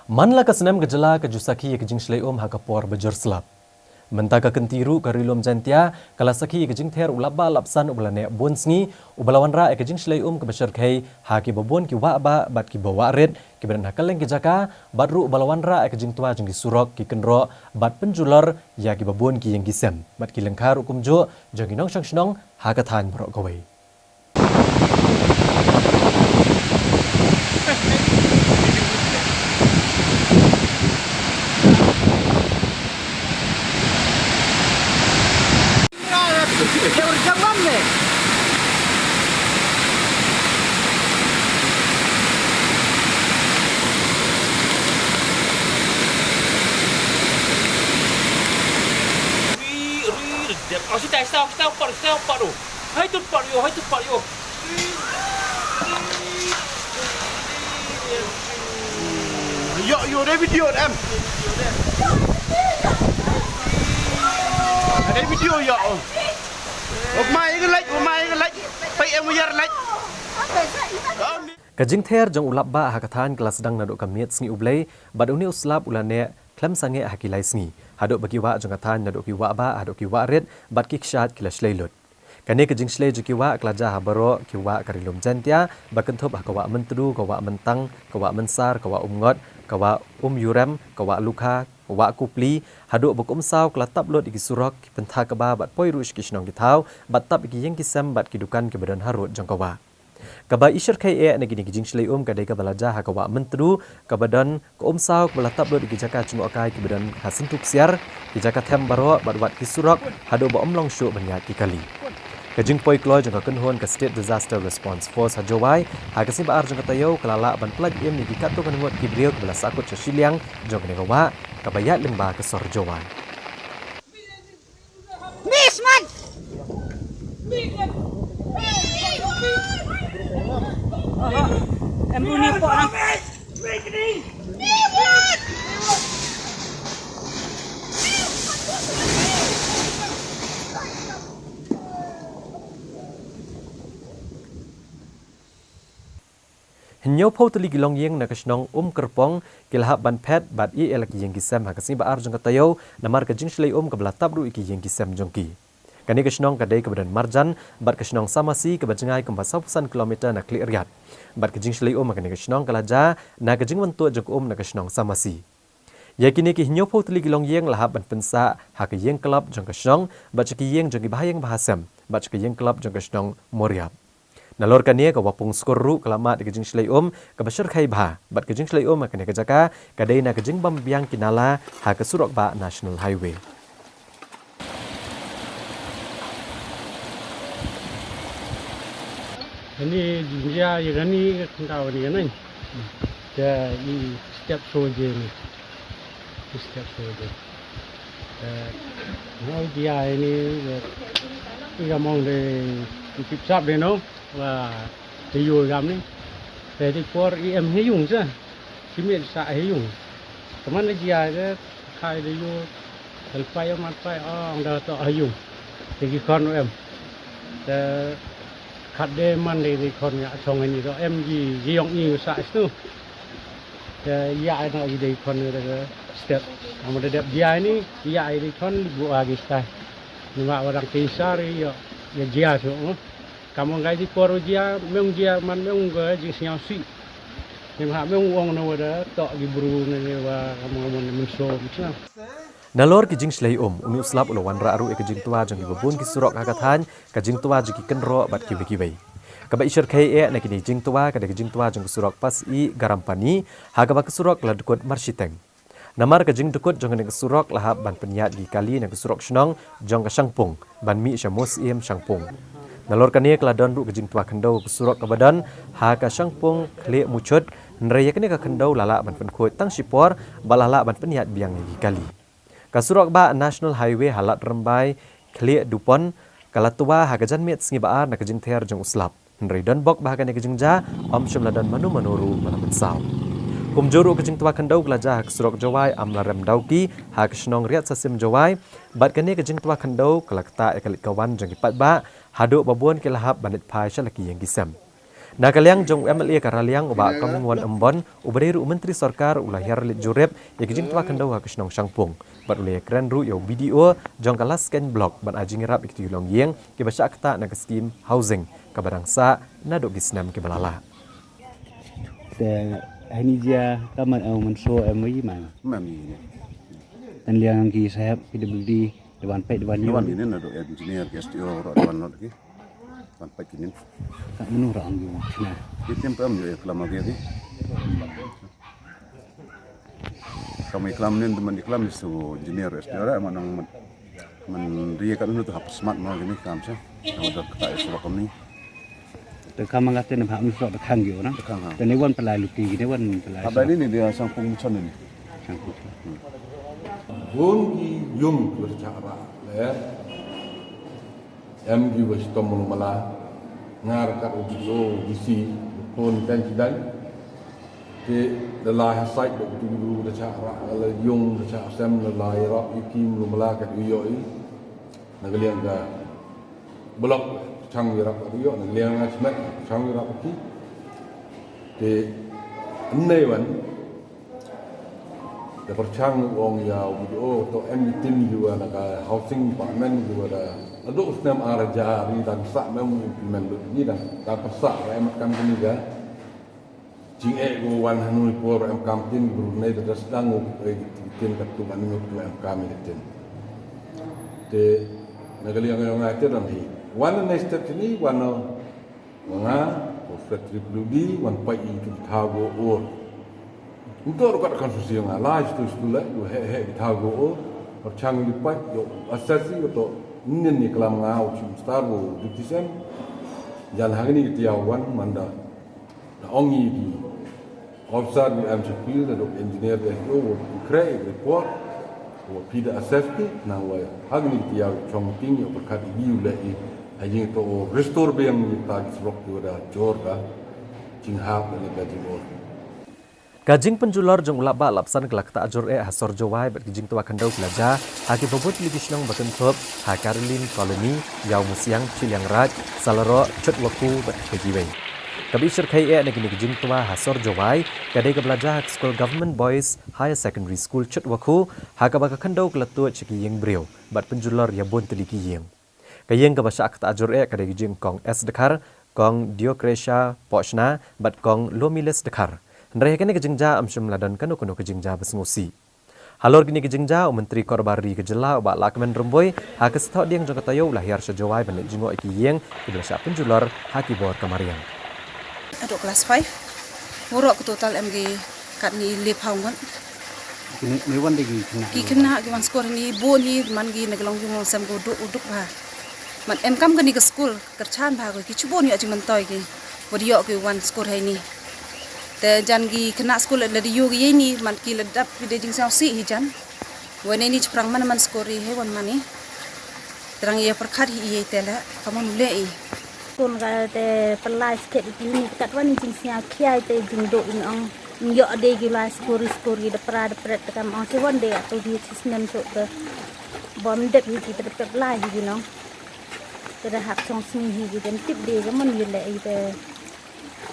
Manla kesenam gejala kejusaki kejing shlai hakapor bejer selap. Mentaka kentiru karilum jantia kala saki kejing ter ulaba lapsan ulane bonsngi ubalawan ra kejing shlai kebesar kai haki babon ki ba bat ki bawa red ki beran hakaleng kejaka badru ubalawan ra kejing tua jeng surok ki kenro bat penjular ya ki babon ki yang gisem bat ki lengkar ukum jo jeng inong shnong hakathan brok gawai. Oh, kita upar tu. Hai tu upar yo. Yo, ada video em. Ada video yo. Mai cái lách. Pai em bayar lách. Kajing ther jong ulap ba hakathan kelas sedang nadok kamiet sngi ublei baduni uslap ulane klem sange hakilai sngi hadok bagi wa jong kathan nadok ki wa ba hadok ki wa red bat ki kshat kilas leilut kane kajing slei jki wa klaja habaro ki wa karilum jantia bakenthop hakawa mentru kawa mentang kawa mensar kawa umngot kawa yuram kawa lukha kawa kupli hadok bokum saw klatap lot iki surok ki pentha kaba bat poi rush ki snong ki thau bat tap ki yeng ki sam bat ki dukan ki badan harut jong kawa Kaba isyer kai nagini kijing shlai kadai kabalaja hakawa mentru kabadan ko saw balatap lo dijaka cungu akai kibadan hasin tuksiar dijaka them baro badwat kisurok hado ba omlong shu banyak kali kajing poi kloy jangka kenhon ka state disaster response force hajowai hagasi ba ar jangka tayo kalala ban plag ni dikatu kan hot kibriok bala sakut chasiliang jong ne gawa kabayat lengba ke sor jowai Misman em bunyi po orang. Hinyo pau tuli gilong yeng na kasnong kerpong kilahap ban pet bat i elaki yeng kisem hakasni ba ar jong katayo namar kajing shlai kabalatap ru iki yeng kisem jongki. Kani kasnong kadai kebadan marjan bat kasnong samasi kebajengai kembasa pusan kilometer na kli riat. Bat kajing shlai kani kasnong kalaja na kajing wentu jong na kasnong samasi. Yakini ki hinyo pau tuli gilong yeng lahap ban pensa hak yeng kelab jong kasnong bat ceki yeng jong bahayeng bahasam bat ceki yeng kelab jong kasnong moriap. Nalor kania ka wapung skorru kelamat kajing shlai ka basar khai bha bat kajing shlai kani kajaka kadai na kajing bambiang kinala ha ka surok ba national highway. Ini dia yang ni tahu ni kan? Dia ini setiap soje ni, setiap soje. Now dia ini kita mau de kipsap de no, wah diyu gam ni. Jadi por em heyung je, simet sa heyung. Kemana dia je kai diyu, selpai amat pai, dah tak heyung. Jadi kon em. Kade man di kon ya song ini to MG yong ni sa stu ya na di kon de step kamu de dia ini ya di kon bu agi sta ni ma orang kisari ya dia so kamu ngai di poru dia meng dia man meng ga jing siang si ni ma meng wong no de to gi buru ni wa kamu men so macam Nalor kijing shlai unu slap ulawan ra aru kijing tua jong ibabun ki surok hakathan kajing tua jiki kenro bat ki wei kaba isyer kai na kini jing tua kada kijing tua jong surok pas i garampani hagaba kesurok la dukut marsiteng namar kajing dukut jong ne kesurok lahap ban penyat gi kali na kesurok shnong jong ka sangpung ban mi syamos im sangpung nalor kania keladon ru kijing tua kendau kesurok kabadan ha ka sangpung khle muchut nraya kini ka kendau lala ban penkhoi tang sipor balala ban penyat biang gi kali Kasurok ba National Highway halat rembai kli dupon kalatua hagajan met sngi baar na kajing ther jong uslap nri don bok bahagan kajing ja shimla don manuru malaman saw kumjuru kajing tua kandau glaja kasurok jawai amla rem dauki hak snong riat sasim jawai bat kane kajing tua kandau kalakta ekalit kawan jong ipat ba hado babon kelahap banit pai shalaki yang gisam Nakaliang jong MLA karaliang uba kamunguan embon ubariru menteri sarkar ulahir lit jurep yakijing tua kandau hakisnong sangpung. Bat ulaya keren ru yo video jong kalas scan blog ban ajing rap ikti ulong yeng ke basya akta nak skim housing kabarangsa nadok gisnam ke balala. Te ini dia kamar menso MI mana. Mami. Dan liang ki saya PWD dewan pek dewan Dewan yuan. ini nadok engineer STO ro dewan not lagi. Sampai kini. Tak menurut angin. Nah, Kita pem yo iklam lagi ni. Kami iklam ni teman iklam itu engineer STO ra manang dia kan itu hap smart mau gini kam sah. Ada kata isu kami. te kamar kata nak menurut dekang yo na. Dekang, ha. Dan dewan pelai luti gini dewan pelai. Apa ini dia sangpung macam ni. Bungi yung bercara le MG Westom Mala ngar kat ujo bisi pun dan dan ke dalah site dulu bercara le yung bercara sem dalah rap ikim Mala kat uyo i nagaliang ga blok chang wirap uyo nagaliang asmat chang wirap ki ke newan the perchang ong ya video to emitin juga naga housing department juga ada aduk senam araja ri dan sak mem implement ni dan ta pesak em company ga jing go wan hanu por em company Brunei da sedang tin katu man ngok em kami tin te nagali ang ngate dan hi wan next step ni wan nga offer triple D wan pai itu thago or untuk rakyat konstitusi yang ala itu lah, itu hek tahu percang lipat, yo asasi atau ni kelam ngau cuma staru dutisen, jalan hari ni kita awan manda, ongi di officer di MCP, ada engineer itu, create report, pida assessment, nah hari ni kita cuma tinggi berkat ini ulai, aja itu restore yang kita sebab itu ada jor ka, cinghap dan gaji bor. Gajing penjular jong ulap ba lapsan kelak ta ajur hasor jawai bat gijing tua kandau kelaja haki bobot ligisnong bakan top ha Caroline Colony yau musiang Ciliang Raj salaro chut waku bat kejiwei kabi syirkai negi gijing tua hasor jawai kadai ke belajar School Government Boys Higher Secondary School chut waku ha ka baka kandau kelatu chiki yeng brio bat penjular ya bon teliki yeng kayeng ka basya ta ajur kadai gijing kong S dekar kong Diocretia Pochna bat kong Lomiles dekar Ndrai kene kejengja amsyum ladan kanu kejengja besngusi. Halor gini kejengja Menteri Korbari kejela ba lakmen romboy ha kesthau diang jong katayo lahir sejawai banet jingo iki yeng kiblasya penjular haki bor kamariang. Aduk kelas 5. Murok ke total MG kat ni lip haungan. Ni wan lagi kena. Ki kena ki man skor ni bo ni man gi naglong jung sam go uduk ba. Man em kam ke ni ke school kerchan ba ko ki chubo ni ajing mentoy ki. Bodio ki wan skor hai ni. Te jan gi kena school le di yogi ni man ki ledap pide jing sau si hi jan wen ni sprang man skori he wan mani terang ye perkhat hi ye tela kamon le i kun ga te pelai sket ni kat wan jing sia khiai te jing do in ong yo de gi la skori de pra de pret kam ong se wan de to di system so de bom de hi ti de pelai hi no te da hak chong sing hi gi den tip de ga mon ye le i te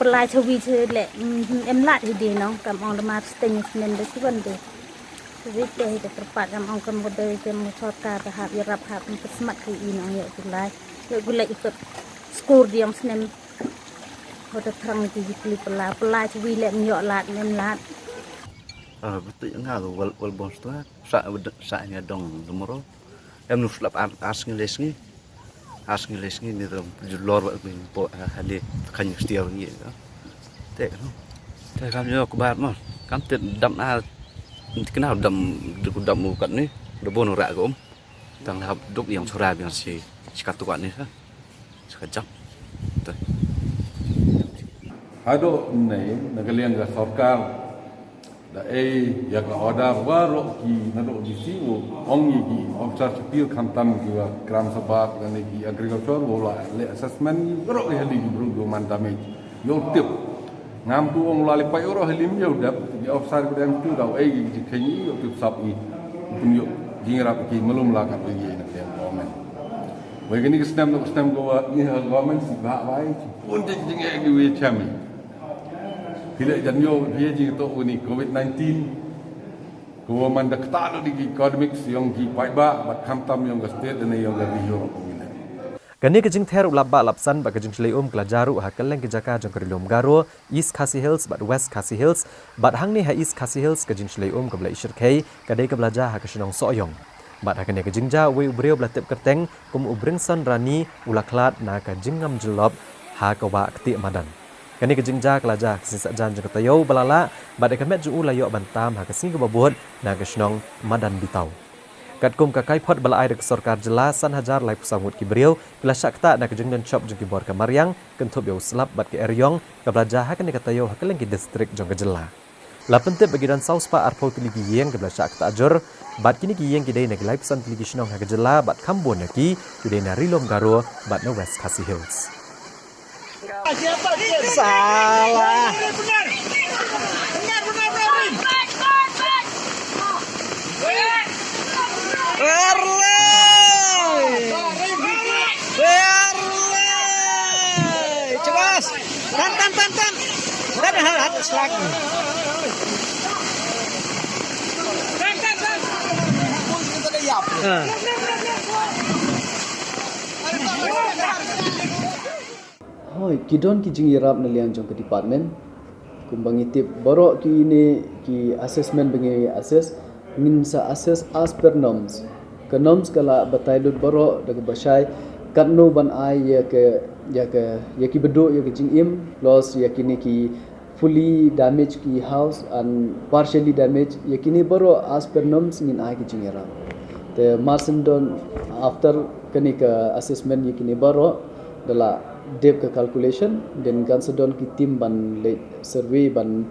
pelai chawi che le em lat hi de no kam ong de ma steng nem de siwan de jadi teh de terpat kam ong kam de tem sota ta hab ya rap hab pesmat hi no ya tulai ya gulai ikut skor diam snem hoda terang di pelai chawi le nyo lat nem lat Betul enggak wal bos tu saatnya dong demoro. Em nus lap asking lesni ni dalam julor buat pun po hale kan setiap ni. Tek no. Tek kami yo kebat mah. Kam tet dam a kenal dam mu kat ni. Do bono rak ko tang hab duk yang sura yang si katu kat ni ha. Sekejap. Tu. Hado nei nagaliang ga sarkar da ya ga order waro ki nado di siwo ongi ki officer sipil kantam ki wa gram sabak dan ki agriculture wala le assessment ro heli bru do man damage yo tip ngam tu ong lali pai ro helim yo dap di officer ko dem tu da ki khenyi yo tip sap i pun yo jingrap ki melum la ka bi na ke komen Wai kini kesnam go ni government si ba bai pun jing gi we chami. Bila janyo dia jing to ni COVID-19 ko man dak ta di economics yang gi pai ba bat kham tam yang state dan yang lebih yo. Gani kejing ter ulaba lapsan ba kejing chlei kelajaru ha keleng kejaka jong kerilom garo East Khasi Hills but West Khasi Hills but hang ni ha East Khasi Hills kejing chlei kebla ishir kai kadai kebelaja ha kesenong soyong bat ha kene kejing ja we ubreu blatep kerteng kum ubringsan rani ulaklat na kejing ngam jelob ha kawa kti madan kani kejing ja kelaja sisa jan jong tayo balala bat kamet ju ulayo bantam ha kesing kebabot na kesenong madan bitau kat kum kakai pot bala air sorkar jelasan hajar lai pusangut kibriu bila syakta na kejeng dan chop jeng kibor kamariang kentup yo selap bat ke eryong kablaja ha kene katayo ha keleng ki distrik jong kejela la pentep bagi dan sauspa arpo tiligi yeng kabla syakta ajur bat kini ki yeng kidai na lai pusan tiligi shinong ha kejela bat kambon ki kidai na rilom garo bat na West Khasi Hills Salah. Cepat. Tan. Dan hal selak. Hoi, kidon ki jing irap nalian jong ke department. Kumbangi tip borok ki ini ki assessment bengi assess min sa assess as per norms. Ke norms kala bataidut borok daga basai katnu ban ai ya ki bedu ya ki jing im plus ya kini ki fully damaged ki house and partially damaged ya kini borok as per norms ngin ai ki jing irap. Te Marsendon after kani ke assessment ya kini borok dala dep ke calculation dan kan sedon ki tim ban late survey ban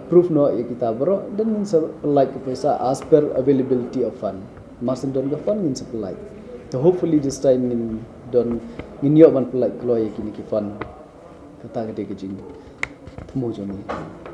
proof no ya kita bro dan ngin supply ke pesa as per availability of fund Marsden don ke fund ngin supply so hopefully this time ngin yo ban supply kloy ya kini ki fund kata gede ke jing temu joni